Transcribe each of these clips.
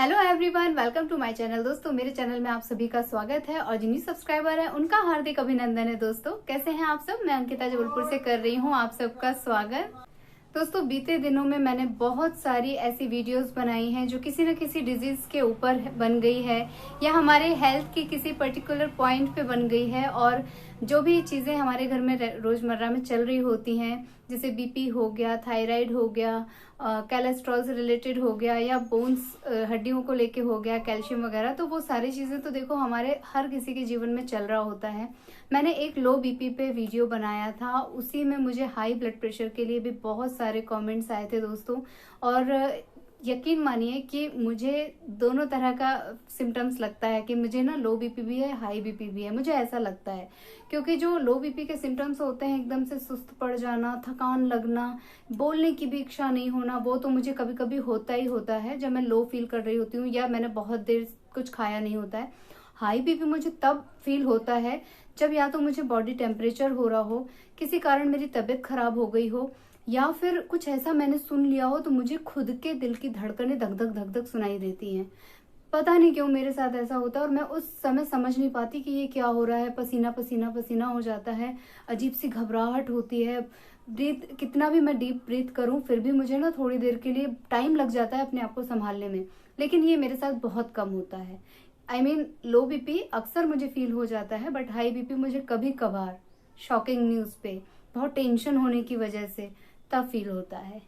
Hello everyone, welcome to my channel. दोस्तों, मेरे channel में आप सभी का स्वागत है और जिन्हीं सब्सक्राइबर है उनका हार्दिक अभिनंदन है। दोस्तों, कैसे हैं आप सब? मैं अंकिता जबलपुर से कर रही हूं आप सबका स्वागत। दोस्तों, बीते दिनों में मैंने बहुत सारी ऐसी वीडियोस बनाई हैं जो किसी न किसी डिजीज के ऊपर बन गई है या हमारे हेल्थ की किसी पर्टिकुलर पॉइंट पे बन गई है। और जो भी चीजें हमारे घर में रोजमर्रा में चल रही होती हैं, जैसे बीपी हो गया, थायराइड हो गया, कोलेस्ट्रॉल से रिलेटेड हो गया या बोन्स हड्डियों को लेके हो गया, कैल्शियम वगैरह, तो वो सारी चीजें तो देखो हमारे हर किसी के जीवन में चल रहा होता है। मैंने एक लो बीपी पे वीडियो बनाया था, उसी में मुझे हाई ब्लड प्रेशर के लिए भी बहुत सारे कमेंट्स आए थे दोस्तों। और यकीन मानिए कि मुझे दोनों तरह का सिम्टम्स लगता है कि मुझे ना लो बीपी भी है, हाई बीपी भी है, मुझे ऐसा लगता है। क्योंकि जो लो बीपी के सिम्टम्स होते हैं, एकदम से सुस्त पड़ जाना, थकान लगना, बोलने की भी इच्छा नहीं होना, वो तो मुझे कभी कभी होता ही होता है जब मैं लो फील कर रही होती हूँ या मैंने बहुत देर कुछ खाया नहीं होता है। हाई बीपी मुझे तब फील होता है जब या तो मुझे बॉडी टेम्परेचर हो रहा हो, किसी कारण मेरी तबीयत खराब हो गई हो, या फिर कुछ ऐसा मैंने सुन लिया हो तो मुझे खुद के दिल की धड़कनें धक धक धक धक सुनाई देती हैं। पता नहीं क्यों मेरे साथ ऐसा होता है और मैं उस समय समझ नहीं पाती कि ये क्या हो रहा है। पसीना पसीना पसीना हो जाता है, अजीब सी घबराहट होती है। ब्रीथ कितना भी मैं डीप ब्रीथ करूं फिर भी मुझे ना थोड़ी देर के लिए टाइम लग जाता है अपने आप को संभालने में, लेकिन ये मेरे साथ बहुत कम होता है। लो बीपी अक्सर मुझे फील हो जाता है, बट हाई बीपी मुझे कभी कभार शॉकिंग न्यूज पे बहुत टेंशन होने की वजह से तब फील होता है।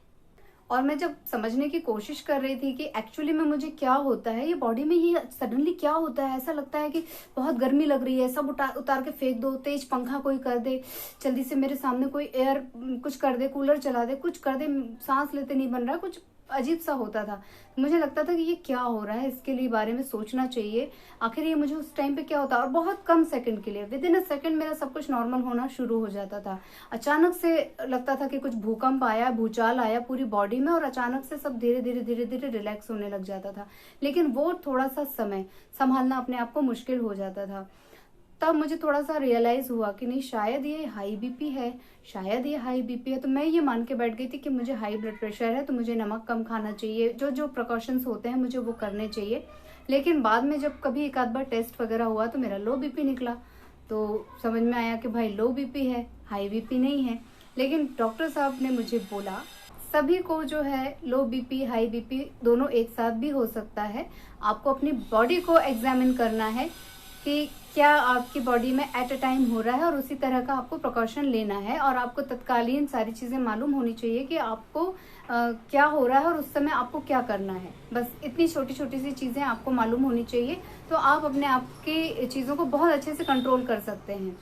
और मैं जब समझने की कोशिश कर रही थी कि एक्चुअली में मुझे क्या होता है, ये बॉडी में ये सडनली क्या होता है, ऐसा लगता है कि बहुत गर्मी लग रही है, सब उतार के फेंक दो, तेज पंखा कोई कर दे, जल्दी से मेरे सामने कोई एयर कुछ कर दे, कूलर चला दे, कुछ कर दे, सांस लेते नहीं बन रहा, कुछ अजीब सा होता था। मुझे लगता था कि ये क्या हो रहा है, इसके लिए बारे में सोचना चाहिए, आखिर ये मुझे उस टाइम पे क्या होता है। और बहुत कम सेकंड के लिए, विद इन अ सेकंड मेरा सब कुछ नॉर्मल होना शुरू हो जाता था। अचानक से लगता था कि कुछ भूकंप आया, भूचाल आया पूरी बॉडी में और अचानक से सब धीरे धीरे धीरे धीरे रिलैक्स होने लग जाता था। लेकिन वो थोड़ा सा समय संभालना अपने आप को मुश्किल हो जाता था। तब मुझे थोड़ा सा रियलाइज हुआ कि नहीं, शायद ये हाई बीपी है, शायद ये हाई बीपी है। तो मैं ये मान के बैठ गई थी कि मुझे हाई ब्लड प्रेशर है, तो मुझे नमक कम खाना चाहिए, जो जो प्रिकॉशंस होते हैं मुझे वो करने चाहिए। लेकिन बाद में जब कभी एक आध बार टेस्ट वगैरह हुआ तो मेरा लो बीपी निकला, तो समझ में आया कि भाई लो बीपी है, हाई बीपी नहीं है। लेकिन डॉक्टर साहब ने मुझे बोला सभी को जो है लो बीपी हाई बीपी दोनों एक साथ भी हो सकता है। आपको अपनी बॉडी को एग्जामिन करना है कि क्या आपकी बॉडी में एट अ टाइम हो रहा है और उसी तरह का आपको प्रिकॉशन लेना है। और आपको तत्कालीन सारी चीजें मालूम होनी चाहिए कि आपको क्या हो रहा है और उस समय आपको क्या करना है। बस इतनी छोटी छोटी सी चीजें आपको मालूम होनी चाहिए, तो आप अपने आप की चीजों को बहुत अच्छे से कंट्रोल कर सकते हैं।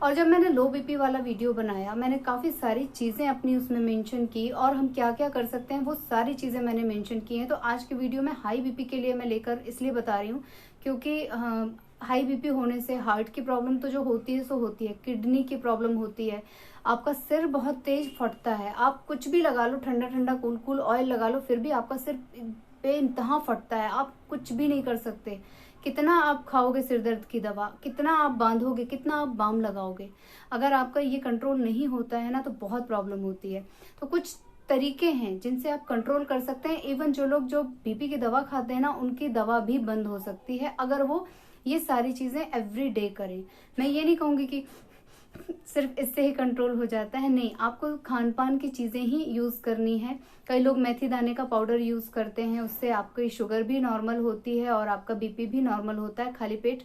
और जब मैंने लो बीपी वाला वीडियो बनाया, मैंने काफी सारी चीजें अपनी उसमें मेंशन की और हम क्या क्या कर सकते हैं वो सारी चीजें मैंने मेंशन की हैं। तो आज की वीडियो में हाई बीपी के लिए मैं लेकर इसलिए बता रही हूँ क्योंकि हाई बीपी होने से हार्ट की प्रॉब्लम तो जो होती है सो होती है, किडनी की प्रॉब्लम होती है, आपका सिर बहुत तेज फटता है, आप कुछ भी लगा लो, ठंडा ठंडा कूल कूल ऑयल लगा लो, फिर भी आपका सिर बेइंतहा फटता है, आप कुछ भी नहीं कर सकते। कितना आप खाओगे सिर दर्द की दवा, कितना आप बांधोगे, कितना आप बाम लगाओगे, अगर आपका ये कंट्रोल नहीं होता है ना तो बहुत प्रॉब्लम होती है। तो कुछ तरीके हैं जिनसे आप कंट्रोल कर सकते हैं। इवन जो लोग जो बीपी की दवा खाते हैं ना, उनकी दवा भी बंद हो सकती है अगर वो ये सारी चीजें एवरी डे करें। मैं ये नहीं कहूंगी कि सिर्फ इससे ही कंट्रोल हो जाता है, नहीं, आपको खान पान की चीजें ही यूज करनी है। कई लोग मेथी दाने का पाउडर यूज करते हैं, उससे आपकी शुगर भी नॉर्मल होती है और आपका बीपी भी नॉर्मल होता है, खाली पेट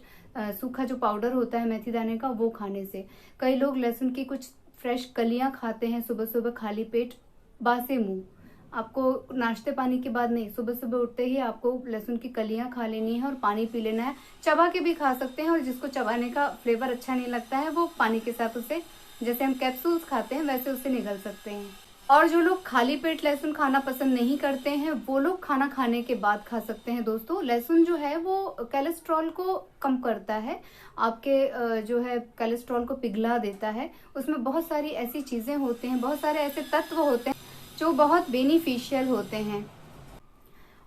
सूखा जो पाउडर होता है मेथी दाने का वो खाने से। कई लोग लहसुन की कुछ फ्रेश कलियां खाते हैं सुबह सुबह खाली पेट, बासे मुंह। आपको नाश्ते पानी के बाद नहीं, सुबह सुबह उठते ही आपको लहसुन की कलियां खा लेनी है और पानी पी लेना है। चबा के भी खा सकते हैं और जिसको चबाने का फ्लेवर अच्छा नहीं लगता है वो पानी के साथ उसे, जैसे हम कैप्सूल्स खाते हैं वैसे उसे निगल सकते हैं। और जो लोग खाली पेट लहसुन खाना पसंद नहीं करते हैं वो लोग खाना खाने के बाद खा सकते हैं। दोस्तों, लहसुन जो है वो कोलेस्ट्रॉल को कम करता है, आपके जो है कोलेस्ट्रॉल को पिघला देता है। उसमें बहुत सारी ऐसी चीजें होते हैं, बहुत सारे ऐसे तत्व होते हैं जो बहुत बेनिफिशियल होते हैं।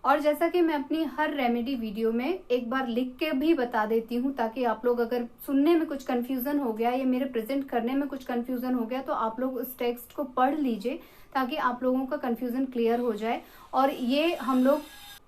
और जैसा कि मैं अपनी हर रेमेडी वीडियो में एक बार लिख के भी बता देती हूँ, ताकि आप लोग अगर सुनने में कुछ कंफ्यूजन हो गया या मेरे प्रेजेंट करने में कुछ कंफ्यूजन हो गया तो आप लोग उस टेक्स्ट को पढ़ लीजिए ताकि आप लोगों का कंफ्यूजन क्लियर हो जाए। और ये हम लोग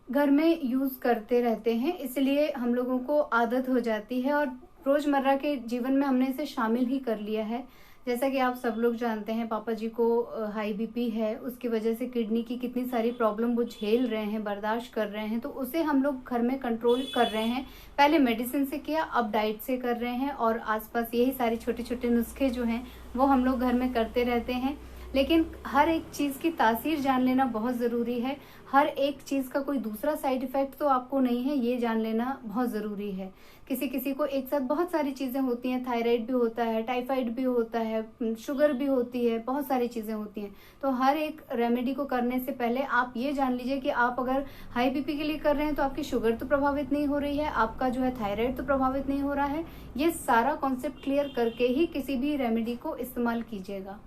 घर में यूज करते रहते हैं, इसलिए हम लोगों को आदत हो जाती है और रोजमर्रा के जीवन में हमने इसे शामिल ही कर लिया है। जैसा कि आप सब लोग जानते हैं, पापा जी को हाई बीपी है, उसकी वजह से किडनी की कितनी सारी प्रॉब्लम वो झेल रहे हैं, बर्दाश्त कर रहे हैं, तो उसे हम लोग घर में कंट्रोल कर रहे हैं। पहले मेडिसिन से किया, अब डाइट से कर रहे हैं, और आसपास यही सारे छोटे छोटे नुस्खे जो हैं वो हम लोग घर में करते रहते हैं। लेकिन हर एक चीज की तासीर जान लेना बहुत जरूरी है। हर एक चीज का कोई दूसरा साइड इफेक्ट तो आपको नहीं है, ये जान लेना बहुत जरूरी है। किसी किसी को एक साथ बहुत सारी चीजें होती हैं, थायराइड भी होता है, टाइफाइड भी होता है, शुगर भी होती है, बहुत सारी चीजें होती हैं। तो हर एक रेमेडी को करने से पहले आप ये जान लीजिए कि आप अगर हाई बीपी के लिए कर रहे हैं तो आपकी शुगर तो प्रभावित नहीं हो रही है, आपका जो है थायराइड तो प्रभावित नहीं हो रहा है। ये सारा कॉन्सेप्ट क्लियर करके ही किसी भी रेमेडी को इस्तेमाल कीजिएगा।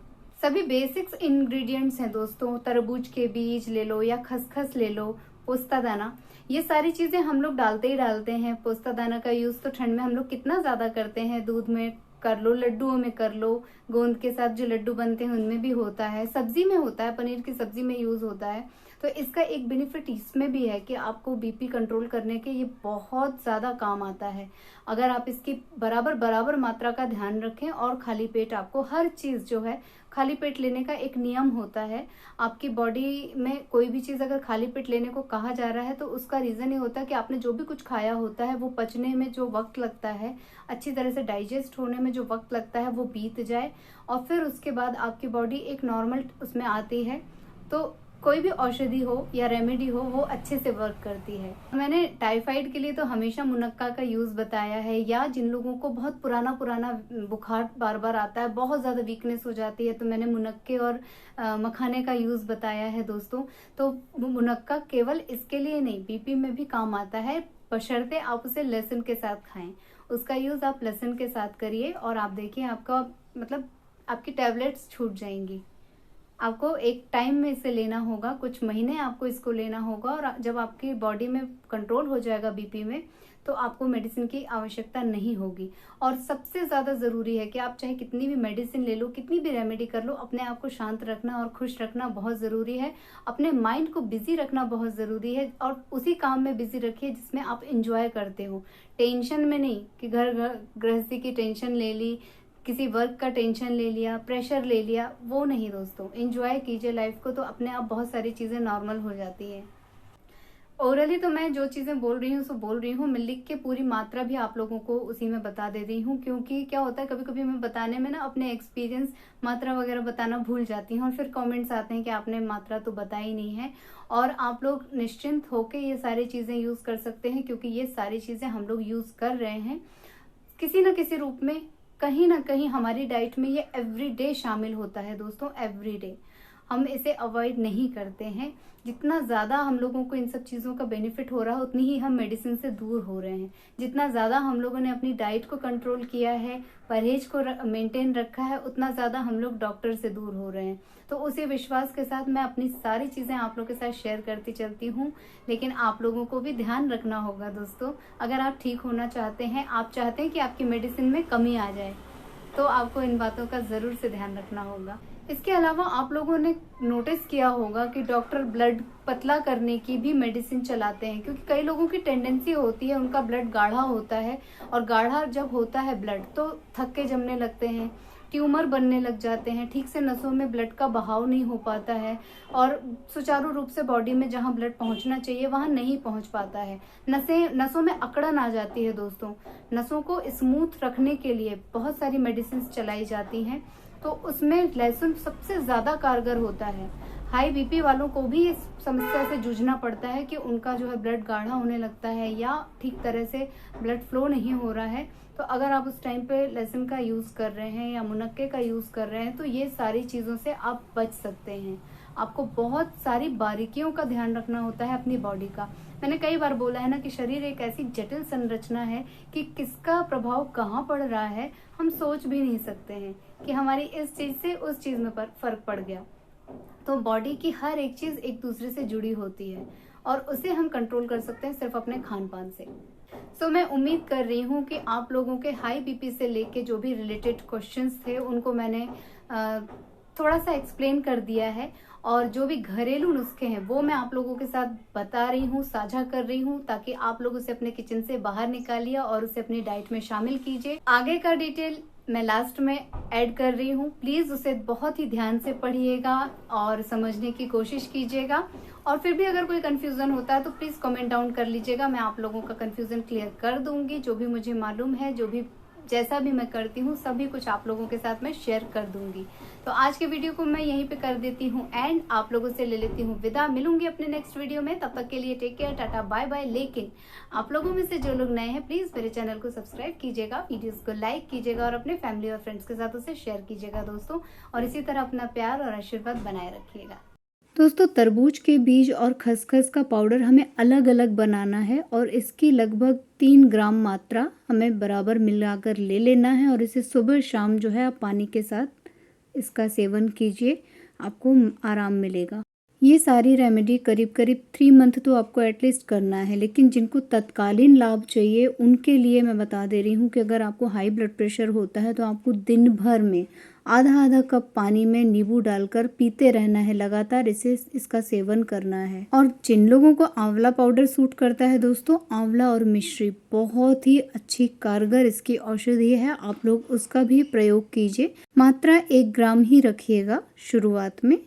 सभी बेसिक्स इंग्रेडिएंट्स हैं दोस्तों, तरबूज के बीज ले लो या खसखस ले लो, पोस्ता दाना, ये सारी चीजें हम लोग डालते ही डालते हैं। पोस्ता दाना का यूज तो ठंड में हम लोग कितना ज्यादा करते हैं, दूध में कर लो, लड्डुओं में कर लो, गोंद के साथ जो लड्डू बनते हैं उनमें भी होता है, सब्जी में होता है, पनीर की सब्जी में यूज होता है। तो इसका एक बेनिफिट इसमें भी है कि आपको बीपी कंट्रोल करने के ये बहुत ज्यादा काम आता है, अगर आप इसकी बराबर मात्रा का ध्यान रखें। और खाली पेट आपको हर चीज जो है खाली पेट लेने का एक नियम होता है। आपकी बॉडी में कोई भी चीज अगर खाली पेट लेने को कहा जा रहा है तो उसका रीजन ये होता है कि आपने जो भी कुछ खाया होता है वो पचने में जो वक्त लगता है, अच्छी तरह से डाइजेस्ट होने में जो वक्त लगता है, वो बीत जाए और फिर उसके बाद आपकी बॉडी एक नॉर्मल उसमें आती है। तो कोई भी औषधि हो या रेमेडी हो वो अच्छे से वर्क करती है। मैंने टाइफाइड के लिए तो हमेशा मुनक्का का यूज बताया है, या जिन लोगों को बहुत पुराना बुखार बार बार आता है, बहुत ज्यादा वीकनेस हो जाती है, तो मैंने मुनक्के और मखाने का यूज बताया है दोस्तों। तो मुनक्का केवल इसके लिए नहीं, बीपी में भी काम आता है, बशर्ते आप उसे लहसुन के साथ खाएं। उसका यूज आप लहसुन के साथ करिए और आप देखिए आपका मतलब आपकी टैबलेट्स छूट जाएंगी। आपको एक टाइम में इसे लेना होगा, कुछ महीने आपको इसको लेना होगा, और जब आपकी बॉडी में कंट्रोल हो जाएगा बीपी में तो आपको मेडिसिन की आवश्यकता नहीं होगी। और सबसे ज्यादा जरूरी है कि आप चाहे कितनी भी मेडिसिन ले लो, कितनी भी रेमेडी कर लो, अपने आप को शांत रखना और खुश रखना बहुत जरूरी है। अपने माइंड को बिजी रखना बहुत जरूरी है, और उसी काम में बिजी रखिए जिसमें आप इंजॉय करते हो। टेंशन में नहीं कि घर गृहस्थी की टेंशन ले ली, किसी वर्क का टेंशन ले लिया, प्रेशर ले लिया, वो नहीं दोस्तों। एंजॉय कीजिए लाइफ को, तो अपने आप बहुत सारी चीजें नॉर्मल हो जाती है। ओरली तो मैं जो चीजें बोल रही हूँ सो बोल रही हूँ, मैं लिख के पूरी मात्रा भी आप लोगों को उसी में बता दे रही हूँ, क्योंकि क्या होता है कभी कभी मैं बताने में ना अपने एक्सपीरियंस मात्रा वगैरह बताना भूल जाती हूँ, और फिर कमेंट्स आते हैं कि आपने मात्रा तो बताई नहीं है। और आप लोग निश्चिंत होकर ये सारी चीजें यूज कर सकते हैं, क्योंकि ये सारी चीजें हम लोग यूज कर रहे हैं किसी न किसी रूप में, कहीं ना कहीं हमारी डाइट में ये एवरीडे शामिल होता है दोस्तों, एवरीडे। हम इसे अवॉइड नहीं करते हैं। जितना ज्यादा हम लोगों को इन सब चीजों का बेनिफिट हो रहा है, उतनी ही हम मेडिसिन से दूर हो रहे हैं। जितना ज्यादा हम लोगों ने अपनी डाइट को कंट्रोल किया है, परहेज को मेंटेन रखा है, उतना ज्यादा हम लोग डॉक्टर से दूर हो रहे हैं। तो उसी विश्वास के साथ मैं अपनी सारी चीजें आप लोगों के साथ शेयर करती चलती हूँ। लेकिन आप लोगों को भी ध्यान रखना होगा दोस्तों, अगर आप ठीक होना चाहते हैं, आप चाहते हैं कि आपकी मेडिसिन में कमी आ जाए, तो आपको इन बातों का जरूर से ध्यान रखना होगा। इसके अलावा आप लोगों ने नोटिस किया होगा कि डॉक्टर ब्लड पतला करने की भी मेडिसिन चलाते हैं, क्योंकि कई लोगों की टेंडेंसी होती है, उनका ब्लड गाढ़ा होता है, और गाढ़ा जब होता है ब्लड तो थक्के जमने लगते हैं, ट्यूमर बनने लग जाते हैं, ठीक से नसों में ब्लड का बहाव नहीं हो पाता है, और सुचारू रूप से बॉडी में जहां ब्लड पहुंचना चाहिए वहां नहीं पहुंच पाता है। नसों में अकड़न आ जाती है दोस्तों। नसों को स्मूथ रखने के लिए बहुत सारी मेडिसिन चलाई जाती हैं, तो उसमें लहसुन सबसे ज्यादा कारगर होता है। हाई बीपी वालों को भी इस समस्या से जूझना पड़ता है कि उनका जो है ब्लड गाढ़ा होने लगता है या ठीक तरह से ब्लड फ्लो नहीं हो रहा है। तो अगर आप उस टाइम पे लहसुन का यूज कर रहे हैं या मुनक्के का यूज कर रहे हैं, तो ये सारी चीजों से आप बच सकते हैं। आपको बहुत सारी बारीकियों का ध्यान रखना होता है अपनी बॉडी का। मैंने कई बार बोला है ना कि शरीर एक ऐसी जटिल संरचना है कि किसका प्रभाव कहाँ पड़ रहा है हम सोच भी नहीं सकते हैं, कि हमारी इस चीज से उस चीज में फर्क पड़ गया। तो बॉडी की हर एक चीज एक दूसरे से जुड़ी होती है, और उसे हम कंट्रोल कर सकते हैं सिर्फ अपने खान पान से। सो मैं उम्मीद कर रही हूँ कि आप लोगों के हाई बीपी से लेके जो भी रिलेटेड क्वेश्चंस थे उनको मैंने थोड़ा सा एक्सप्लेन कर दिया है, और जो भी घरेलू नुस्खे हैं वो मैं आप लोगों के साथ बता रही हूँ, साझा कर रही हूँ, ताकि आप लोग उसे अपने किचन से बाहर निकालिए और उसे अपनी डाइट में शामिल कीजिए। आगे का डिटेल मैं लास्ट में ऐड कर रही हूँ, प्लीज उसे बहुत ही ध्यान से पढ़िएगा और समझने की कोशिश कीजिएगा। और फिर भी अगर कोई कंफ्यूजन होता है तो प्लीज कमेंट डाउन कर लीजिएगा, मैं आप लोगों का कंफ्यूजन क्लियर कर दूंगी। जो भी मुझे मालूम है, जो भी जैसा भी मैं करती हूँ, सभी कुछ आप लोगों के साथ मैं शेयर कर दूंगी। तो आज के वीडियो को मैं यहीं पे कर देती हूँ एंड, आप लोगों से ले लेती हूँ विदा। मिलूंगी अपने नेक्स्ट वीडियो में, तब तक के लिए take care, ta ta bye bye. लेकिन आप लोगों में से जो लोग नए हैं, प्लीज मेरे चैनल को सब्सक्राइब कीजिएगा, वीडियोस को लाइक कीजिएगा और अपने फैमिली और फ्रेंड्स के साथ उसे शेयर कीजिएगा दोस्तों। और इसी तरह अपना प्यार और आशीर्वाद बनाए रखिएगा। दोस्तों, तरबूज के बीज और खसखस का पाउडर हमें अलग अलग बनाना है और इसकी लगभग 3 ग्राम मात्रा हमें बराबर मिलाकर ले लेना है और इसे सुबह शाम जो है आप पानी के साथ इसका सेवन कीजिए, आपको आराम मिलेगा। ये सारी रेमेडी करीब करीब 3 मंथ तो आपको एटलीस्ट करना है, लेकिन जिनको तत्कालीन लाभ चाहिए उनके लिए मैं बता दे रही हूँ कि अगर आपको हाई ब्लड प्रेशर होता है तो आपको दिन भर में आधा आधा कप पानी में नींबू डालकर पीते रहना है लगातार, इसका सेवन करना है। और जिन लोगों को आंवला पाउडर सूट करता है दोस्तों, आंवला और मिश्री बहुत ही अच्छी कारगर इसकी औषधि है, आप लोग उसका भी प्रयोग कीजिए। मात्रा 1 ग्राम ही रखिएगा शुरुआत में।